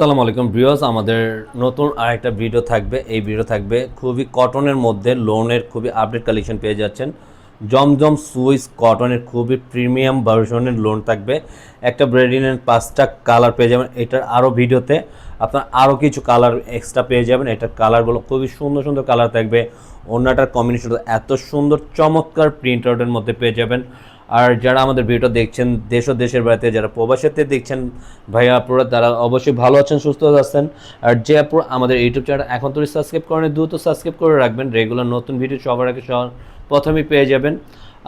আসসালামু আলাইকুম ভিউয়ার্স, আমাদের নতুন আরেকটা ভিডিও থাকবে। এই ভিডিও থাকবে খুবই কটনের মধ্যে লোনের খুবই আপডেট কালেকশন পেয়ে যাচ্ছেন। জমজম সুইস কটনের খুবই প্রিমিয়াম ভার্সনের লোন থাকবে। একটা ব্রেডিনের 5টা কালার পেয়ে যাবেন। এটার আরও ভিডিওতে আপনার আরও কিছু কালার এক্সট্রা পেয়ে যাবেন। এটার কালারগুলো খুবই সুন্দর সুন্দর কালার থাকবে। অন্যটার কম্বিনেশন এত সুন্দর চমৎকার প্রিন্ট আউটের মধ্যে পেয়ে যাবেন। আর যারা আমাদের ভিডিও দেখছেন দেশ ও দেশের বাড়িতে, যারা প্রবাসীতে দেখছেন ভাইয়া আপুরা, তারা অবশ্যই ভালো আছেন, সুস্থ আছেন। আর যে আপুরা আমাদের ইউটিউব চ্যানেল এখন তো সাবস্ক্রাইব করেন, দ্রুত সাবস্ক্রাইব করে রাখবেন। রেগুলার নতুন ভিডিও সবার আগে প্রথমেই পেয়ে যাবেন।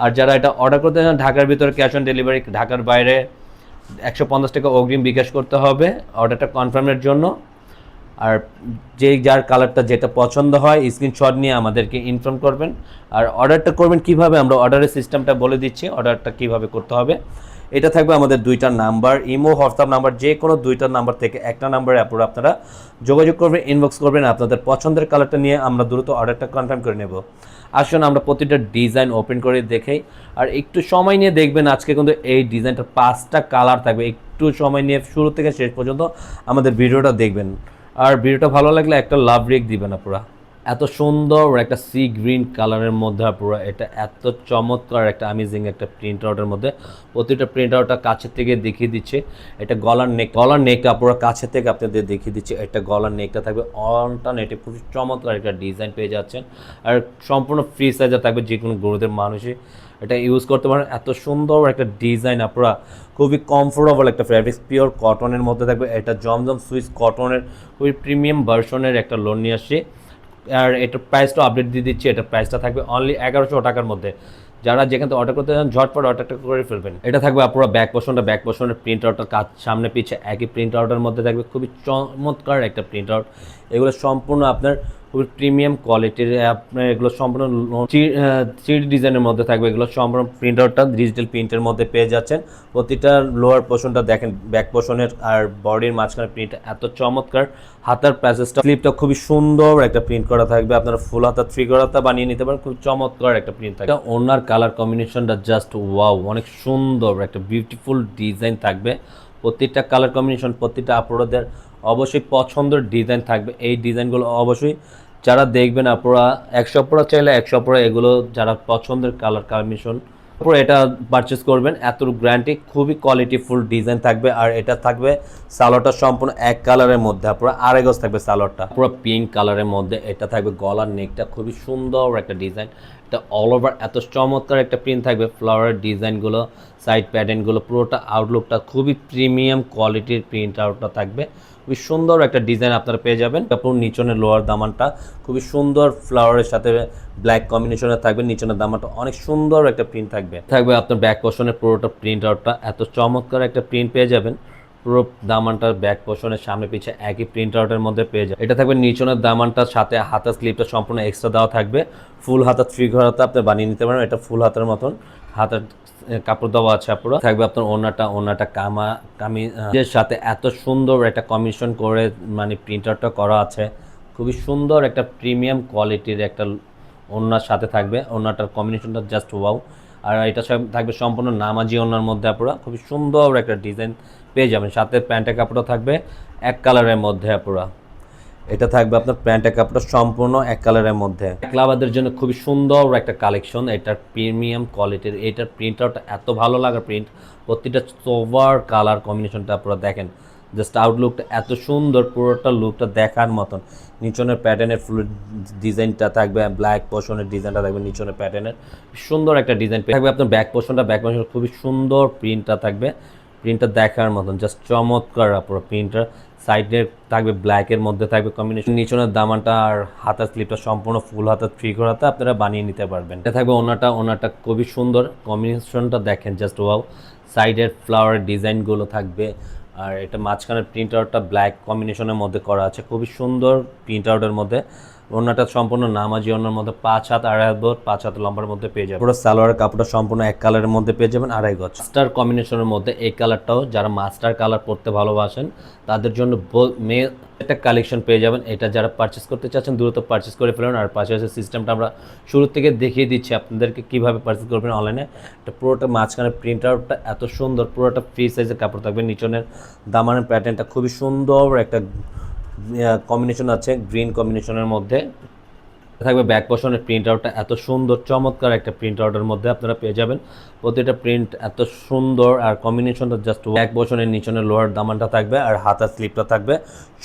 আর যারা এটা অর্ডার করতে চান ঢাকার ভিতরে ক্যাশ অন ডেলিভারি, ঢাকার বাইরে 150 টাকা অগ্রিম বিকাশ করতে হবে অর্ডারটা কনফার্মের জন্য। আর যার কালারটা যেটা পছন্দ হয় স্ক্রিনশট নিয়ে আমাদেরকে ইনফর্ম করবেন। আর অর্ডারটা করবেন কিভাবে, আমরা অর্ডারের সিস্টেমটা বলে দিচ্ছি, অর্ডারটা কিভাবে করতে হবে। এটা থাকবে আমাদের দুইটা নাম্বার, ইমো হোয়াটসঅ্যাপ নাম্বার, যে কোনো দুইটা নাম্বার থেকে একটা নাম্বারে আপনারা যোগাযোগ করবেন, ইনবক্স করবেন আপনাদের পছন্দের কালারটা নিয়ে, আমরা দ্রুত অর্ডারটা কনফার্ম করে নেব। আসুন আমরা প্রতিটা ডিজাইন ওপেন করে দেখেই। আর একটু সময় নিয়ে দেখবেন, আজকে কিন্তু এই ডিজাইনটার 5টা কালার থাকবে। একটু সময় নিয়ে শুরু থেকে শেষ পর্যন্ত আমাদের ভিডিওটা দেখবেন। আর ভিডিওটা ভালো লাগলে একটা লাভ রেক দিবেন আপনারা। এত সুন্দর একটা সি গ্রিন কালারের মধ্যে পুরো এটা এত চমৎকার একটা অ্যামেজিং একটা প্রিন্ট আউটের মধ্যে। প্রতিটা প্রিন্ট আউটটা কাছের থেকে দেখিয়ে দিচ্ছে। এটা গলার নেকটা পুরো কাছের থেকে আপনাদের দেখিয়ে দিচ্ছে। এটা গলার নেকটা থাকবে অল্টারনেটিভ, খুব চমৎকার একটা ডিজাইন পেয়ে যাচ্ছেন। আর সম্পূর্ণ ফ্রি সাইজে থাকবে, যে কোনো গরুদের মানুষই এটা ইউজ করতে পারেন। এত সুন্দর একটা ডিজাইন আপনারা, খুবই কমফোর্টেবল একটা ফ্যাব্রিক্স, পিওর কটনের মধ্যে থাকবে। এটা জমজম সুইস কটনের খুবই প্রিমিয়াম ভার্সনের একটা লোন নিয়ে আসছে। আর এটার প্রাইসটা আপডেট দিয়ে দিচ্ছি। এটার প্রাইসটা থাকবে অনলি 1100 টাকার মধ্যে। যারা যেখান থেকে অর্ডার করতে চান ঝটপট অর্ডারটা করে ফেলবেন। এটা থাকবে আপনারা ব্যাক পোর্শনের প্রিন্ট আউটটার কাজ সামনে পিছে একই প্রিন্ট আউটের মধ্যে থাকবে। খুবই চমৎকার একটা প্রিন্ট আউট। এগুলো সম্পূর্ণ আপনার খুবই প্রিমিয়াম কোয়ালিটির। আপনার এগুলো সম্পূর্ণ থ্রি ডিজাইনের মধ্যে থাকবে। এগুলো সম্পূর্ণ প্রিন্ট আউটটা ডিজিটাল প্রিন্টের মধ্যে পেয়ে যাচ্ছেন। প্রতিটা লোয়ার পোর্শনটা দেখেন, ব্যাক পোর্শনের আর বডির মাঝখানে প্রিন্ট এত চমৎকার। হাতার প্যাসেজটা স্লিপটা খুবই সুন্দর একটা প্রিন্ট করা থাকবে। আপনারা ফুল হাতা, থ্রি হাতা বানিয়ে নিতে পারেন। খুব চমৎকার একটা প্রিন্ট থাকবে। ওনার কালার কম্বিনেশনটা জাস্ট ওয়াও, অনেক সুন্দর একটা বিউটিফুল ডিজাইন থাকবে। প্রত্যেকটা কালার কম্বিনেশন প্রত্যেকটা আপনাদের অবশ্যই পছন্দের ডিজাইন থাকবে। এই ডিজাইনগুলো অবশ্যই যারা দেখবেন আপনারা 100 চাইলে 100 এগুলো যারা পছন্দের কালার কম্বিনেশন পুরো এটা পারচেস করবেন। এত গ্যারান্টি, খুবই কোয়ালিটিফুল ডিজাইন থাকবে। আর এটা থাকবে সালোয়ারটা সম্পূর্ণ এক কালারের মধ্যে, পুরো আড়াই গজ থাকবে সালোয়ারটা, পুরো পিঙ্ক কালারের মধ্যে। এটা থাকবে গলার নেকটা, খুবই সুন্দর একটা ডিজাইন। এটা অল ওভার এত চমৎকার একটা প্রিন্ট থাকবে। ফ্লাওয়ারের ডিজাইনগুলো, সাইড প্যাটার্নগুলো, পুরোটা আউটলুকটা খুবই প্রিমিয়াম কোয়ালিটির প্রিন্ট আউটটা থাকবে। খুবই সুন্দর একটা ডিজাইন আপনারা পেয়ে যাবেন। তারপর নিচনের লোয়ার দামানটা খুবই সুন্দর ফ্লাওয়ারের সাথে ব্ল্যাক কম্বিনেশনে থাকবে। নিচনের দামানটা অনেক সুন্দর একটা প্রিন্ট থাকবে আপনার ব্যাক পোর্শনের পুরোটা প্রিন্ট আউটটা এত চমৎকার একটা প্রিন্ট পেয়ে যাবেন। পুরো দামানটার ব্যাক পোর্শনের সামনে পিছে একই প্রিন্ট আউটের মধ্যে পেয়ে যাবে। এটা থাকবে নিচনের দামানটার সাথে হাতার স্লিপটা সম্পূর্ণ এক্সট্রা দেওয়া থাকবে। ফুল হাতা, থ্রি হাতা আপনি বানিয়ে নিতে পারেন। এটা ফুল হাতের মতন হাতের কাপড় দেওয়া আছে। পুরো থাকবে আপনার ওনাটা কামিজের সাথে এত সুন্দর একটা কমিশন করে মানে প্রিন্ট আউটটা করা আছে। খুবই সুন্দর একটা প্রিমিয়াম কোয়ালিটির একটা ওনার সাথে থাকবে। ওনাটার কম্বিনেশনটা জাস্ট ওয়াও। আর এটা থাকবে সম্পূর্ণ নামাজি ওনার মধ্যে। আপনারা খুবই সুন্দর একটা ডিজাইন পেয়ে যাবেন। সাথে প্যান্টের কাপড়টা থাকবে এক কালারের মধ্যে। আপনারা এটা থাকবে আপনার প্যান্টের কাপড়টা সম্পূর্ণ এক কালারের মধ্যে। ক্লাবারদের জন্য খুবই সুন্দর একটা কালেকশন। এটার প্রিমিয়াম কোয়ালিটির, এটার প্রিন্ট আউটটা এত ভালো লাগার প্রিন্ট। প্রতিটা সোভার কালার কম্বিনেশনটা আপনারা দেখেন, জাস্ট আউটলুকটা এত সুন্দর, পুরোটা লুকটা দেখার মতন। নিচনের প্যাটার্নের ফুল ডিজাইনটা থাকবে, ব্ল্যাক পোর্শনের ডিজাইনটা থাকবে নিচনের প্যাটার্নের। সুন্দর একটা ডিজাইন থাকবে আপনার ব্যাক পোর্শন খুবই সুন্দর প্রিন্টটা থাকবে। প্রিন্টটা দেখার মতন, জাস্ট চমৎকার পুরো প্রিন্টটা। সাইডে থাকবে ব্ল্যাকের মধ্যে থাকবে কম্বিনেশন। নিচনের দামানটা আর হাতার স্লিপটা সম্পূর্ণ ফুল হাতা, থ্রি হাতা আপনারা বানিয়ে নিতে পারবেন। এটা থাকবে ওনাটা খুবই সুন্দর কম্বিনেশনটা দেখেন, জাস্ট ওয়াও। সাইডের ফ্লাওয়ারের ডিজাইনগুলো থাকবে। আর এটা মাঝখানের প্রিন্ট আউটটা ব্ল্যাক কম্বিনেশনের মধ্যে করা আছে। খুবই সুন্দর প্রিন্ট আউটের মধ্যে ওড়নাটা সম্পূর্ণ নামাজি ওড়নার মধ্যে 5 হাত 2.5 হাত বড় 5 হাত লম্বার মধ্যে পেয়ে যাবেন। পুরো সালোয়ারের কাপড়টা সম্পূর্ণ এক কালারের মধ্যে পেয়ে যাবেন 2.5 গজ। মাস্টার কম্বিনেশনের মধ্যে এই কালারটাও যারা মাস্টার কালার পরতে ভালোবাসেন তাদের জন্য মেয়ে একটা কালেকশন পেয়ে যাবেন। এটা যারা পারচেস করতে চাচ্ছেন দ্রুত পারচেস করে ফেলুন। আর পাশাপাশি সিস্টেমটা আমরা শুরু থেকে দেখিয়ে দিচ্ছি আপনাদেরকে কীভাবে পারচেস করবেন অনলাইনে। এটা পুরোটা মাঝখানে প্রিন্ট আউটটা এত সুন্দর, পুরোটা ফ্রি সাইজের কাপড় থাকবে। নিচনের দামানের প্যাটার্নটা খুবই সুন্দর একটা কম্বিনেশন আছে গ্রিন কম্বিনেশনের মধ্যে থাকবে। ব্যাক পোর্শনের প্রিন্ট আউটটা এত সুন্দর, চমৎকার একটা প্রিন্ট আউটের মধ্যে আপনারা পেয়ে যাবেন। প্রতিটা প্রিন্ট এত সুন্দর আর কম্বিনেশনটা জাস্ট। ব্যাক পোর্শনের নিচনের লোয়ার দামানটা থাকবে আর হাতার স্লিপটা থাকবে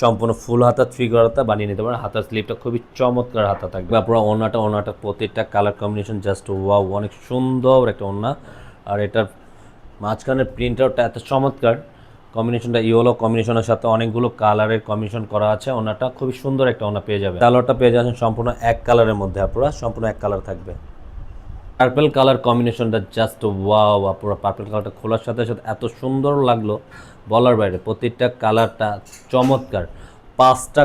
সম্পূর্ণ ফুল হাতা, 3 হাতা বানিয়ে নিতে পারেন। হাতার স্লিপটা খুবই চমৎকার হাতা থাকবে। আপনারা ওড়নাটা প্রতিটা কালার কম্বিনেশন জাস্ট ওয়াও, অনেক সুন্দর একটা ওড়না। আর এটার মাঝখানের প্রিন্ট আউটটা এত চমৎকার, কম্বিনেশনটা ইয়েলো কম্বিনেশনের সাথে অনেকগুলো কালারের কম্বিনেশন করা আছে। ওনাটা খুবই সুন্দর একটা ওনা পেয়ে যাবে। কালারটা পেয়ে যাচ্ছেন সম্পূর্ণ এক কালারের মধ্যে, আপনারা সম্পূর্ণ এক কালার থাকবে। পার্পল কালার কম্বিনেশনটা জাস্ট ওয়াও, পুরো পার্পল কালারটা খোলার সাথে সাথে এত সুন্দর লাগলো বলার বাইরে। প্রত্যেকটা কালারটা চমৎকার, 5টা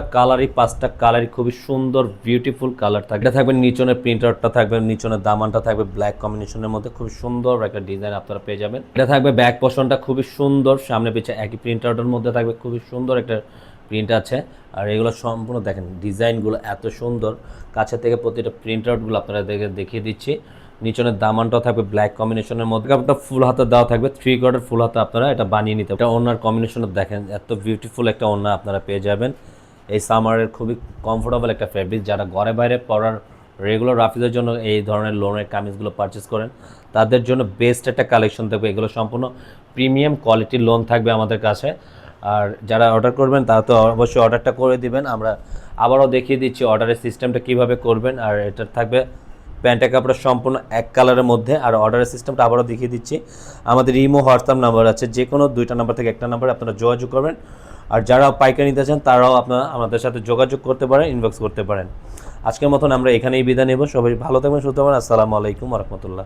কালারই খুবই সুন্দর বিউটিফুল কালার থাকবে। এটা থাকবে নিচনের প্রিন্ট আউটটা থাকবে, নিচনের দামানটা থাকবে ব্ল্যাক কম্বিনেশনের মধ্যে খুবই সুন্দর একটা ডিজাইন আপনারা পেয়ে যাবেন। এটা থাকবে ব্যাক পোর্শনটা খুবই সুন্দর, সামনে পিছে একই প্রিন্ট আউটের মধ্যে থাকবে, খুবই সুন্দর একটা প্রিন্ট আছে। আর এগুলো সম্পূর্ণ দেখেন ডিজাইনগুলো এত সুন্দর, কাছে থেকে প্রতিটা প্রিন্ট আউটগুলো আপনারা দেখিয়ে দিচ্ছি। নিচনের দামানটাও থাকবে ব্ল্যাক কম্বিনেশনের মধ্যে, কাপড়টা ফুল হাতা দেওয়া থাকবে, 3 কোয়ার্টার ফুল হাতা আপনারা এটা বানিয়ে নিতে। এটা ওনার কম্বিনেশনটা দেখেন এত বিউটিফুল একটা ওনা আপনারা পেয়ে যাবেন। এই সামারের খুবই কমফোর্টেবল একটা ফ্যাব্রিক। যারা ঘরে বাইরে পরার রেগুলার রাফিজের জন্য এই ধরনের লোনের কামিজগুলো পারচেস করেন তাদের জন্য বেস্ট একটা কালেকশন থাকবে। এগুলো সম্পূর্ণ প্রিমিয়াম কোয়ালিটির লোন থাকবে আমাদের কাছে। আর যারা অর্ডার করবেন তারা তো অবশ্যই অর্ডারটা করে দিবেন। আমরা আবারও দেখিয়ে দিচ্ছি অর্ডারের সিস্টেমটা কীভাবে করবেন। আর এটা থাকবে প্যান্টের কাপড় সম্পূর্ণ এক কালারের মধ্যে। আর অর্ডারের সিস্টেমটা আবারও দেখিয়ে দিচ্ছি। আমাদের ইমো হোয়াটসঅ্যাপ নাম্বার আছে, যে কোনো 2টা নাম্বার থেকে একটা নাম্বারে আপনারা যোগাযোগ করবেন। আর যারা পাইকারি নিতে চান তারাও আপনারা আমাদের সাথে যোগাযোগ করতে পারেন, ইনবক্স করতে পারেন। আজকের মতন আমরা এখানেই বিদায় নেব। সবাই ভালো থাকবেন, সুস্থ থাকবেন। আসসালামু আলাইকুম ওয়া রাহমাতুল্লাহ।